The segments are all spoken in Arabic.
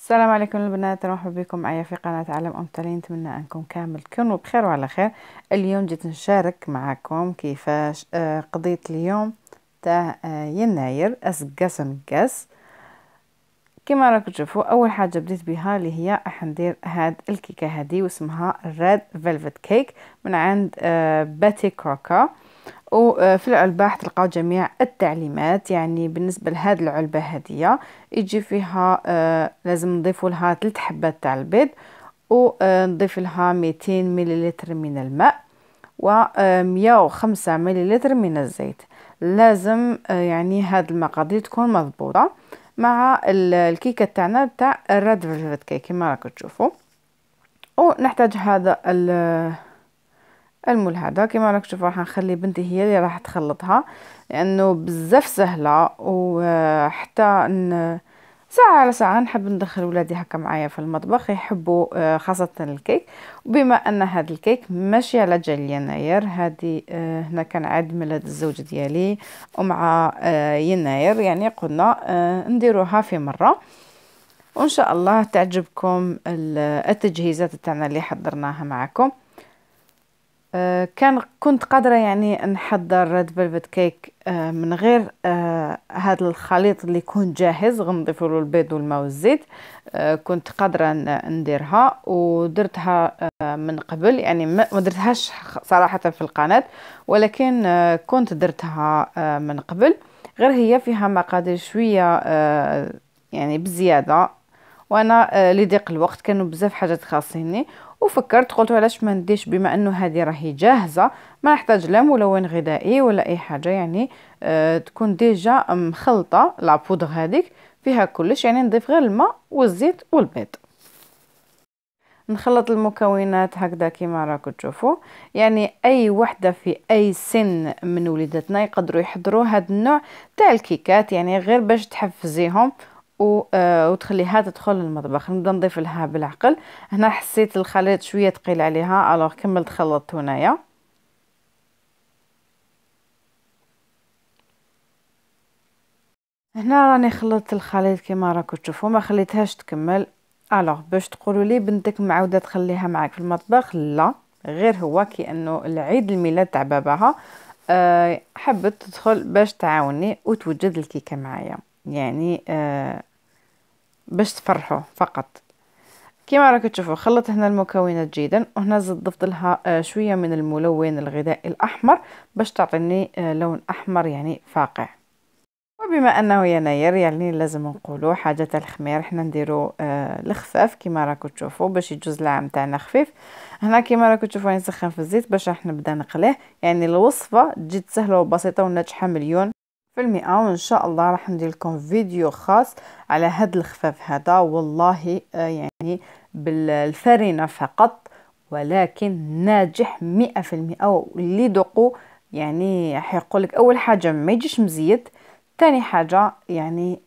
السلام عليكم البنات، مرحبا بكم معايا في قناة عالم أمثالي. نتمنى أنكم كامل تكونوا بخير وعلى خير. اليوم جيت نشارك معكم كيفاش قضيت اليوم تاع يناير أسقاس مقاس. كما راكم تشوفوا، أول حاجة بديت بها اللي هي راح ندير هاد الكيكة هادي واسمها ريد فيلفت كيك من عند باتي كروكا. وفي العلبة حتلقاو جميع التعليمات. يعني بالنسبة لهاد العلبة هدية يجي فيها لازم نضيفوا لها 3 حبات تاع البيض، ونضيف لها 200 مليلتر من الماء و 105 مليلتر من الزيت. لازم يعني هاد المقادير تكون مضبوطة مع الكيكة تاعنا تاع الريد فيلفت كيك كما راكم تشوفوا. ونحتاج هذا المول هذا كما راك تشوفوا. راح نخلي بنتي هي اللي راح تخلطها لانه بزاف سهله، وحتى ساعه على ساعه نحب ندخل ولادي هكا معايا في المطبخ يحبوا خاصه الكيك. وبما ان هذا الكيك ماشي على جال يناير، هذه هنا كان عيد ميلاد الزوج ديالي ومع يناير، يعني قلنا نديروها في مره، وان شاء الله تعجبكم التجهيزات تاعنا اللي حضرناها معكم. كنت قادرة يعني نحضر ريد فيلفت كيك من غير هذا الخليط اللي يكون جاهز، غنضيف له البيض والماء والزيت. كنت قادرة نديرها ودرتها من قبل، يعني ما درتهاش صراحة في القناة، ولكن كنت درتها من قبل. غير هي فيها مقادير شوية يعني بزيادة، وانا لضيق الوقت كانوا بزاف حاجات خاصيني، وفكرت قلت علاش ما نديش، بما انه هذه راهي جاهزه ما نحتاج لا ملون غذائي ولا اي حاجه، يعني تكون ديجا مخلطه لابودغ هذيك فيها كلش، يعني نضيف غير الماء والزيت والبيض. نخلط المكونات هكذا كما راكم تشوفوا. يعني اي وحده في اي سن من وليداتنا يقدروا يحضروا هذا النوع تاع الكيكات، يعني غير باش تحفزيهم وتخليها تدخل المطبخ. نبدا نضيف لها بالعقل. هنا حسيت الخليط شويه ثقيل عليها، الوغ كملت خلطت هنايا. هنا راني خلطت الخليط كما راكم تشوفوا، ما خليتهاش تكمل. الوغ باش تقولوا لي بنتك معوده تخليها معك في المطبخ، لا، غير هو كأنه العيد الميلاد تاع باباها حبت تدخل باش تعاوني وتوجد الكيكه معايا، يعني باش تفرحوا فقط. كما راكم تشوفوا خلطت هنا المكونات جيدا، وهنا ضفت لها شويه من الملون الغذائي الاحمر باش تعطيني لون احمر يعني فاقع. وبما انه يناير يعني لازم نقولوا حاجه الخمير، حنا نديروا الخفاف كما راكم تشوفوا باش يجوز العام تاعنا خفيف. هنا كما راكم تشوفوا نسخن في الزيت باش راح نبدا نقليه، يعني الوصفه جد سهله وبسيطه وناجحه 100%. وان شاء الله راح ندير لكم فيديو خاص على هاد الخفاف هذا، والله يعني بالفرينه فقط، ولكن ناجح 100%. واللي ذوقوا يعني حيقول لك اول حاجه ما يجيش مزيت، تاني حاجة يعني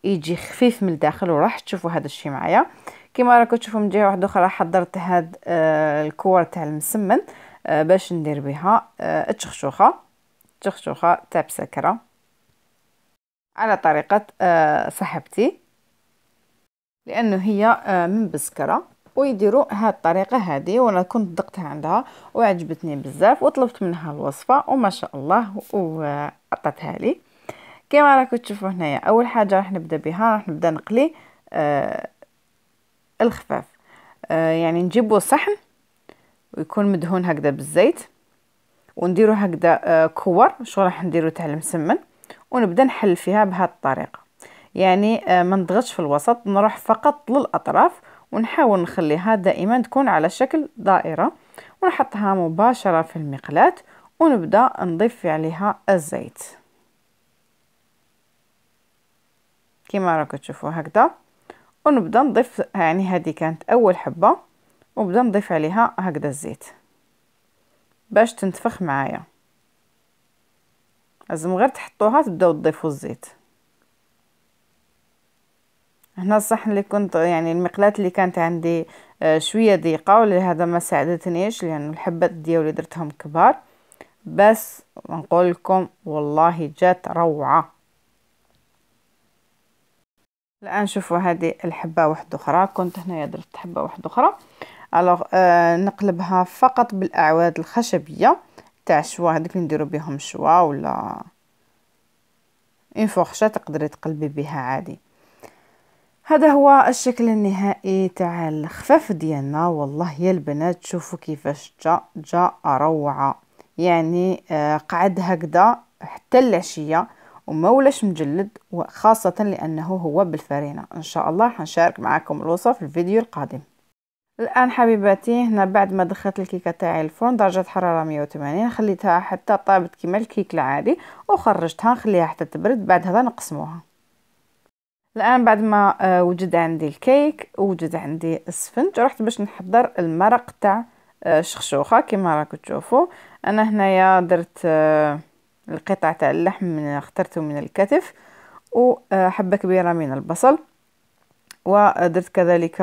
يجي خفيف من الداخل، وراح تشوفوا هذا الشيء معايا. كما راكم تشوفوا من جهة واحدة اخرى حضرت هاد الكور تاع المسمن باش ندير بها التشخشوخة تاع بسكرة على طريقة صاحبتي، لانه هي من بسكرة ويديروا هاد الطريقة هذه، وانا كنت ذقتها عندها وعجبتني بزاف وطلبت منها الوصفة وما شاء الله وعطتها لي. كما راكم تشوفوا هنايا اول حاجه راح نبدا بها، راح نبدا نقلي الخفاف. يعني نجيبوا صحن ويكون مدهون هكذا بالزيت، ونديروا هكذا كور شو راح نديروا تاع المسمن، ونبدا نحل فيها بهذه الطريقه. يعني ما نضغطش في الوسط، نروح فقط للاطراف، ونحاول نخليها دائما تكون على شكل دائره، ونحطها مباشره في المقلاة، ونبدا نضيف عليها الزيت كما راكم تشوفوا هكذا، ونبدا نضيف. يعني هذه كانت اول حبه، وبدا نضيف عليها هكذا الزيت باش تنتفخ معايا. لازم غير تحطوها تبداو تضيفوا الزيت. هنا الصحن اللي كنت يعني المقلاة اللي كانت عندي شويه ضيقه، ولهذا ما ساعدتنيش، لان الحبات ديالي درتهم كبار، بس نقول لكم والله جات روعه. الان شوفوا هذه الحبه واحده اخرى، كنت هنايا درت حبه واحده اخرى. الوغ نقلبها فقط بالاعواد الخشبيه تاع الشوا، هذيك اللي نديرو بهم الشوا، ولا اون فورشات تقدري تقلبي بها عادي. هذا هو الشكل النهائي تاع الخفاف ديالنا. والله يا البنات شوفوا كيفاش جا روعه، يعني قعد هكذا حتى العشيه وما ولاش مجلد، وخاصه لانه هو بالفرينه. ان شاء الله حنشارك معكم الوصفه في الفيديو القادم. الان حبيباتي هنا بعد ما دخلت الكيكه تاعي الفرن درجه حراره 180، خليتها حتى طابت كيما الكيك العادي وخرجتها نخليها حتى تبرد، بعد هذا نقسموها. الان بعد ما وجد عندي الكيك ووجد عندي السفنج، رحت باش نحضر المرق تاع الشخشوخه. كما راكم تشوفوا انا هنايا درت القطع تاع اللحم اخترته من الكتف، وحبه كبيره من البصل، ودرت كذلك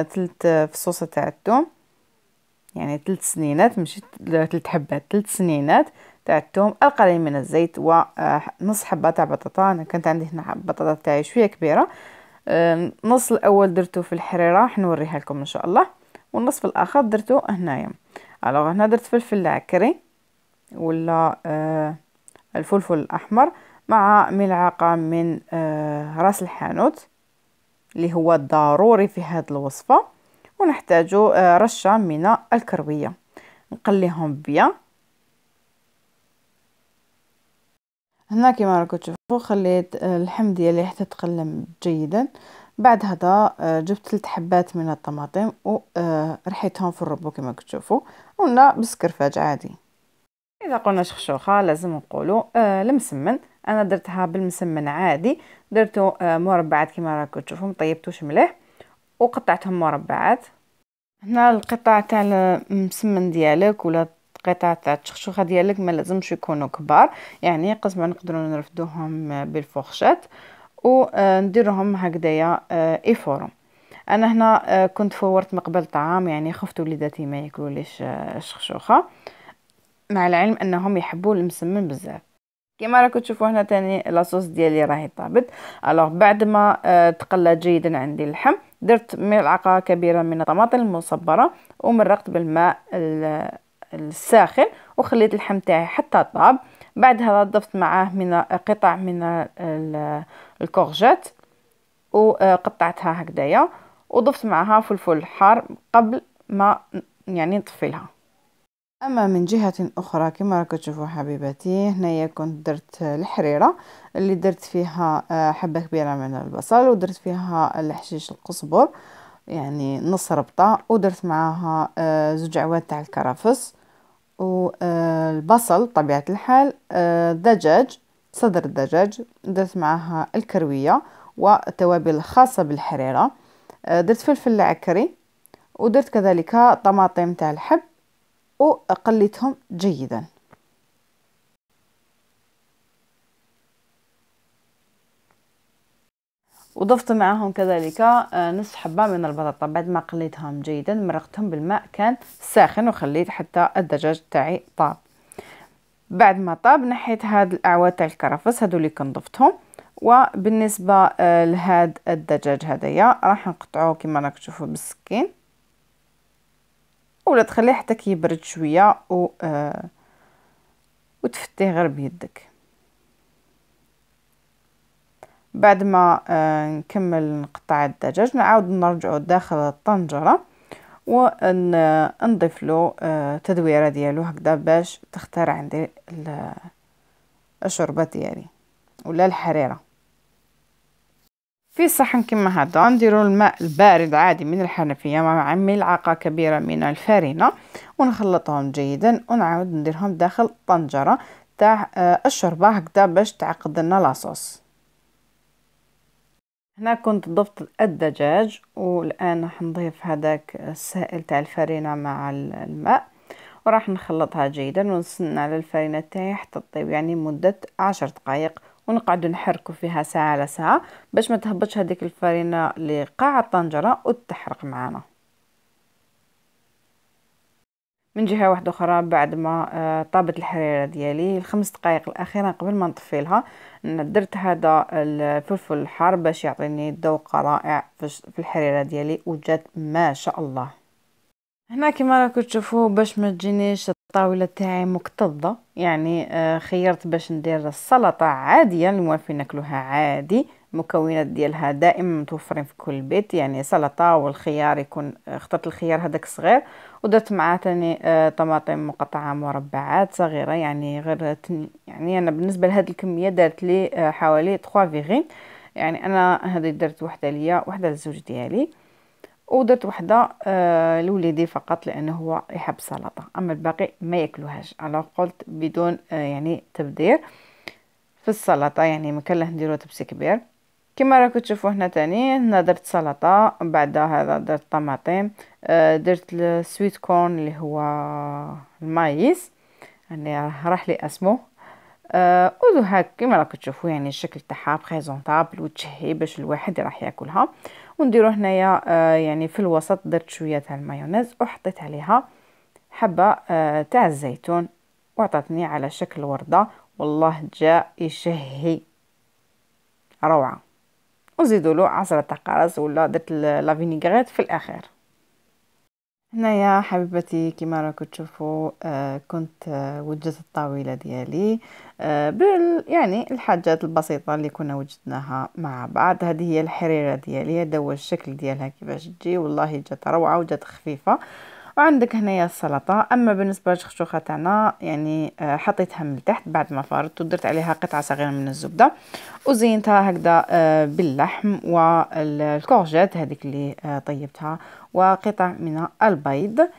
ثلث فصوصه تاع الثوم، يعني 3 سنينات ماشي 3 حبات، 3 سنينات تاع الثوم، القليل من الزيت، ونص حبه تاع بطاطا. انا كانت عندي هنا بطاطا تاعي شويه كبيره، النص الاول درته في الحريره راح نوريها لكم ان شاء الله، والنصف الاخر درته هنايا. الوغ هنا درت فلفل عكري ولا الفلفل الاحمر مع ملعقه من راس الحانوت اللي هو ضروري في هذه الوصفه، ونحتاج رشه من الكرويه. نقليهم بيان. هنا كما راكم تشوفوا خليت اللحم ديالي حتى تقلم جيدا. بعد هذا جبت 3 حبات من الطماطم ورحيتهم في الربو كما تشوفوا، ولا بسكرفاج عادي. اذا قلنا شخشوخه لازم نقولوا المسمن. انا درتها بالمسمن عادي، درته مربعات كما راكم تشوفوا، مطيبتوش مليح وقطعتهم مربعات. هنا القطع تاع المسمن ديالك ولا القطع تاع الشخشوخه ديالك ما لازمش يكونوا كبار، يعني قسم نقدروا نرفدوهم بالفورشات ونديرهم هكذايا يفورم. انا هنا كنت فورت مقبل طعام، يعني خفت وليداتي ما ياكلوليش الشخشوخه، مع العلم انهم يحبوا المسمن بزاف. كما راكم تشوفوا هنا تاني لاصوص ديالي راهي طابت. الوغ بعد ما تقلى جيدا عندي اللحم، درت ملعقه كبيره من الطماطم المصبره ومرقت بالماء الساخن وخليت اللحم تاعي حتى طاب. بعد هذا ضفت معاه من قطع من الكورجات وقطعتها هكذايا، وضفت معها فلفل حار قبل ما يعني نطفيلها. اما من جهة اخرى كما راكم تشوفوا حبيباتي، هنايا كنت درت الحريرة اللي درت فيها حبة كبيرة من البصل، ودرت فيها الحشيش القزبر يعني نص ربطة، ودرت معاها 2 عواد تاع الكرفس والبصل طبيعة الحال، دجاج صدر الدجاج، درت معاها الكروية والتوابل الخاصة بالحريرة، درت فلفل عكري، ودرت كذلك طماطم تاع الحب وقليتهم جيدا. وضفت معهم كذلك نصف حبة من البطاطا. بعد ما قليتهم جيدا مرقتهم بالماء كان ساخن وخليت حتى الدجاج تاعي طاب. بعد ما طاب نحيت هاد الاعواد تاع الكرفس هادو اللي كنت ضفتهم، وبالنسبه لهاد الدجاج هدايا راح نقطعوه كما راك تشوفوا بالسكين، ولا تخليه حتى كيبرد شويه وتفتيه غير بيدك. بعد ما نكمل نقطع الدجاج نعاود نرجعو داخل الطنجره ونضيف له تدويره ديالو هكذا باش تختار عندي الشوربه ديالي ولا الحريره. في صحن كما هذا نديروا الماء البارد عادي من الحنفيه مع ملعقه كبيره من الفرينه ونخلطهم جيدا، ونعاود نديرهم داخل الطنجره تاع الشوربه هكذا باش تعقد لنا لاصوص. هنا كنت ضفت الدجاج، والان راح نضيف هذاك السائل تاع الفرينه مع الماء وراح نخلطها جيدا ونستنى على الفرينه تاعي حتى تطيب، يعني مده 10 دقائق، ونقعد نحركوا فيها ساعه على ساعه باش ما تهبطش هذيك الفرينه لقاع الطنجره وتحرق معنا. من جهه واحده اخرى بعد ما طابت الحريره ديالي الخمس دقائق الاخيره قبل ما نطفي لها، درت هذا الفلفل الحار باش يعطيني ذوق رائع في الحريره ديالي، وجات ما شاء الله. هنا كما راكم تشوفوا باش ما تجينيش الطاوله تاعي مكتظه، يعني خيرت باش ندير السلطه عاديه اللي موالفين ناكلوها عادي، المكونات ديالها دائما متوفرين في كل بيت، يعني سلطه والخيار يكون اخترت الخيار هذاك صغير، ودرت معاه ثاني طماطم مقطعه مربعات صغيره، يعني غير يعني انا بالنسبه لهذه الكميه درت لي حوالي 3 فيغين، يعني انا هذه درت وحده ليا وحده للزوج ديالي، ودرت وحده لوليدي فقط لانه هو يحب السلطه، اما الباقي ما ياكلوهاش، انا قلت بدون يعني تبذير في السلطه، يعني ما كان له نديرو تبسي كبير. كما راكم تشوفوا هنا تاني هنا درت سلطه، بعد هذا درت طماطم، درت السويت كورن اللي هو المايس، يعني راح لي اسمه، وهاك كما راكم تشوفوا يعني الشكل تاعها بريزونطابل وتشهي باش الواحد راح ياكلها. ونديرو هنايا يعني في الوسط درت شويه تاع المايونيز وحطيت عليها حبه تاع الزيتون، وعطتني على شكل ورده، والله جاء يشهي روعه. وزيدوا له عصره تاع قرص ولا درت لا فينيغريت في الاخير. هنايا حبيبتي كما راكم تشوفوا كنت وجدت الطاوله ديالي يعني الحاجات البسيطه اللي كنا وجدناها مع بعض. هذه هي الحريره ديالي، هذا هو الشكل ديالها كيفاش تجي، والله جات روعه وجات خفيفه. وعندك هنايا السلطه. اما بالنسبه للشخشوخه تاعنا يعني حطيتها من تحت بعد ما فارت، ودرت عليها قطعه صغيره من الزبده، وزينتها هكذا باللحم والكورجات هذيك اللي طيبتها، وقطع من البيض.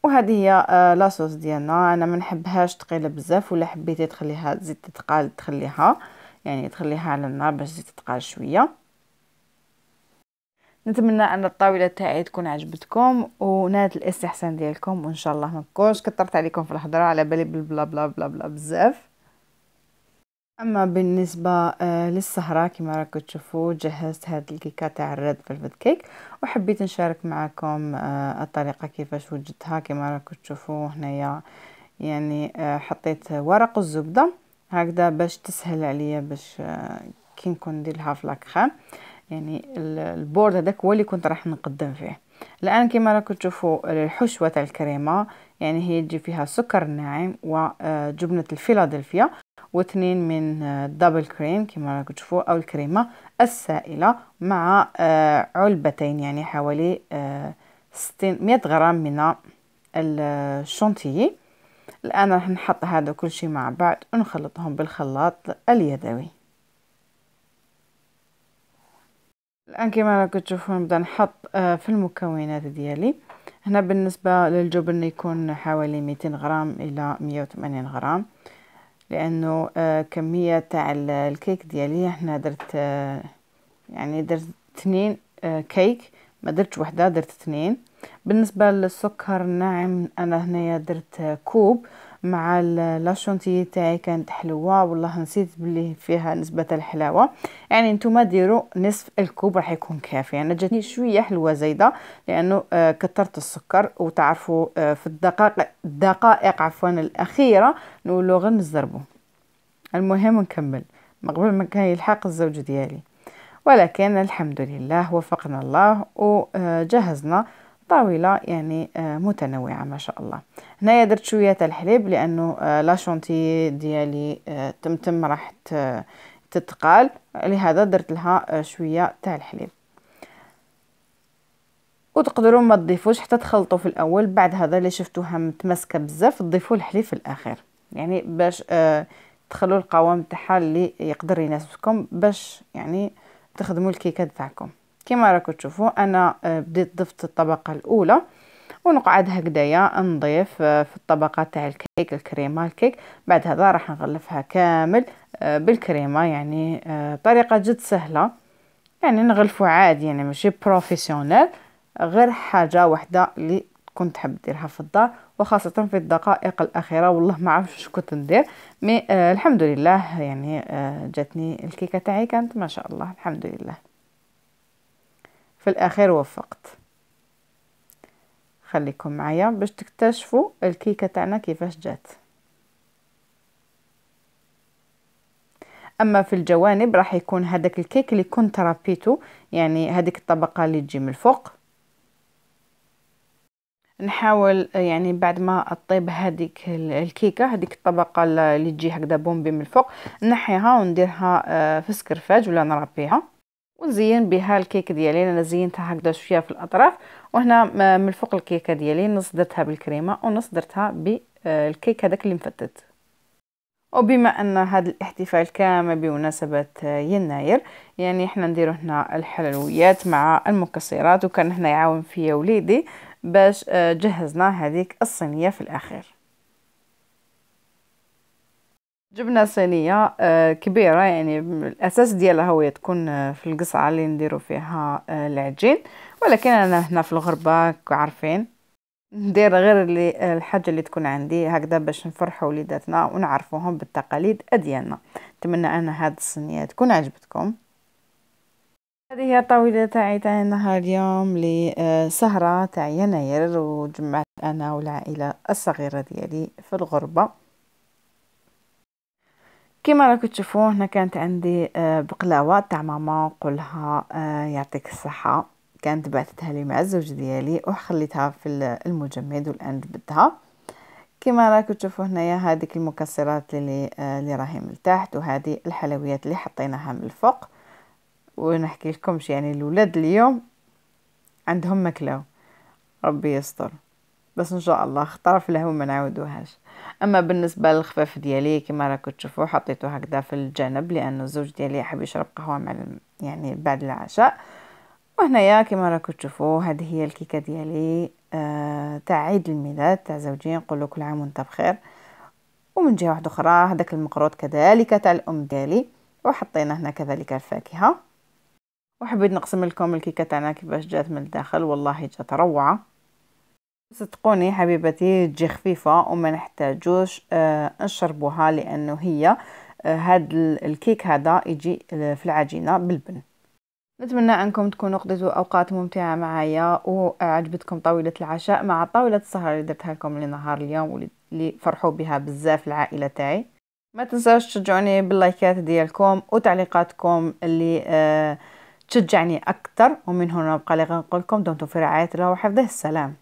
وهذه هي لاصوص ديالنا. انا ما نحبهاش ثقيله بزاف، ولا حبيتي تخليها تزيد تتقال تخليها، يعني تخليها على النار باش تزيد تتقال شويه. نتمنى ان الطاوله تاعي تكون عجبتكم ونالت الاستحسان ديالكم، وان شاء الله ما نكونش كثرت عليكم في الهضره، على بالي بالبلا بلا بلا بلا بزاف. اما بالنسبه للسهره كما راكم تشوفوا جهزت هذه الكيكه تاع الريد فيلفت كيك، وحبيت نشارك معكم الطريقه كيفاش وجدتها. كما راكم تشوفوا هنايا يعني حطيت ورق الزبده هكذا باش تسهل عليا، باش كي نكون ندير لها في لاكريم، يعني البورد هذاك هو اللي كنت راح نقدم فيه. الان كما راكم تشوفوا الحشوه تاع الكريمه، يعني هي تجي فيها سكر ناعم وجبنه الفيلادلفيا واثنين من دبل كريم كما راكم تشوفوا، او الكريمه السائله، مع علبتين يعني حوالي 100 غرام من الشونتيي. الان راح نحط هذا كل شيء مع بعض ونخلطهم بالخلاط اليدوي. الان كما راكم تشوفوا نبدا نحط في المكونات ديالي. هنا بالنسبه للجبن يكون حوالي 200 غرام الى 180 غرام، لانه كميه تاع الكيك ديالي هنا درت يعني درت 2 كيك، ما درتش وحده درت 2. بالنسبه للسكر الناعم انا هنايا درت كوب، مع لاشونتي تاعي كانت حلوه، والله نسيت بلي فيها نسبه الحلاوه، يعني نتوما ديروا نصف الكوب راح يكون كافي. انا جاتني شويه حلوه زايده لانه كثرت السكر، وتعرفوا في الدقائق عفوا الاخيره نقولوا غير نزربوا، المهم نكمل ما قبل ما كان يلحق الزوج ديالي، ولكن الحمد لله وفقنا الله وجهزنا طاولة يعني متنوعة ما شاء الله. هنايا درت شوية تاع الحليب لأنه لا شونتي ديالي تمتم راح تتقال، لهذا درت لها شوية تاع الحليب. وتقدروا ما تضيفوش حتى تخلطوا في الأول، بعد هذا اللي شفتوها متمسكة بزاف تضيفوا الحليب في الآخر، يعني باش تخلوا القوام تاعها اللي يقدر يناسبكم باش يعني تخدموا الكيكه تاعكم. كما راكم تشوفوا انا بديت ضفت الطبقه الاولى، ونقعد هكذايا نضيف في الطبقه تاع الكيك الكريمه الكيك، بعد هذا راح نغلفها كامل بالكريمه، يعني طريقه جد سهله، يعني نغلفوا عادي يعني ماشي بروفيسيونيل، غير حاجه واحده اللي كنت حاب نديرها في الدار، وخاصه في الدقائق الاخيره، والله ما عرفتش واش كنت ندير، مي الحمد لله يعني جاتني الكيكه تاعي كانت ما شاء الله الحمد لله. في الاخير وفقت. خليكم معايا باش تكتشفوا الكيكه تاعنا كيفاش جات. اما في الجوانب راح يكون هذاك الكيك اللي كنت ربيته، يعني هذيك الطبقه اللي تجي من الفوق. نحاول يعني بعد ما اطيب هذيك الكيكه، هذيك الطبقه اللي تجي هكذا بومبي من الفوق، نحيها ونديرها في سكرفاج ولا نربيها ونزين بها الكيك ديالي. انا زينتها هكذا شويه في الاطراف، وهنا من الفوق الكيكه ديالي نص درتها بالكريمه ونص درتها بالكيك هذاك اللي مفتت. وبما ان هذا الاحتفال كامل بمناسبه يناير، يعني احنا نديرو هنا الحلويات مع المكسرات، وكان هنا يعاون فيا وليدي باش جهزنا هذيك الصينيه في الاخير. جبنا صينيه كبيره، يعني الاساس ديالها هو تكون في القصعه اللي نديرو فيها العجين، ولكن انا هنا في الغربه عارفين ندير غير اللي الحاجه اللي تكون عندي هكذا باش نفرحوا وليداتنا ونعرفوهم بالتقاليد ديالنا. نتمنى ان هذه الصينيه تكون عجبتكم. هذه هي الطاوله تاعي تاع نهار اليوم لسهره تاع يناير، وجمعت انا والعائله الصغيره ديالي في الغربه. كما راكم تشوفوا هنا كانت عندي بقلاوه تاع ماما، نقولها يعطيك الصحه، كانت بعثتها لي مع الزوج ديالي وخليتها في المجمد والان جبدتها. كما راكم تشوفوا هنايا هذيك المكسرات اللي راهي من تحت، وهذه الحلويات اللي حطيناها من الفوق. ونحكي لكمش يعني الاولاد اليوم عندهم مكلاو، ربي يستر، بس ان شاء الله اخترف له وما نعاودوهاش. اما بالنسبه للخفاف ديالي كما راكم تشوفوا حطيته هكذا في الجانب، لانه الزوج ديالي يحب يشرب قهوه مع يعني بعد العشاء. وهنايا كما راكم تشوفوا هذه هي الكيكه ديالي تاع عيد الميلاد تاع زوجي، نقول كل عام وانت بخير. ومن جهه واحده اخرى هذاك المقروط كذلك تاع الام ديالي، وحطينا هنا كذلك الفاكهه. وحبيت نقسم لكم الكيكه تاعنا كيفاش جات من الداخل، والله جات روعه. صدقوني حبيبتي تجي خفيفه وما نحتاجوش نشربوها، لانه هي هاد الكيك هذا يجي في العجينه بالبن. نتمنى انكم تكونوا قضيتوا اوقات ممتعه معايا وعجبتكم طاوله العشاء مع طاوله السهره اللي درتها لكم لنهار اليوم، واللي فرحوا بها بزاف العائله تاعي. ما تنساوش تشجعوني باللايكات ديالكم وتعليقاتكم اللي تشجعني اكثر. ومن هنا نبقى لي غنقول لكم دمتم في رعايه الله وحفظه. السلام.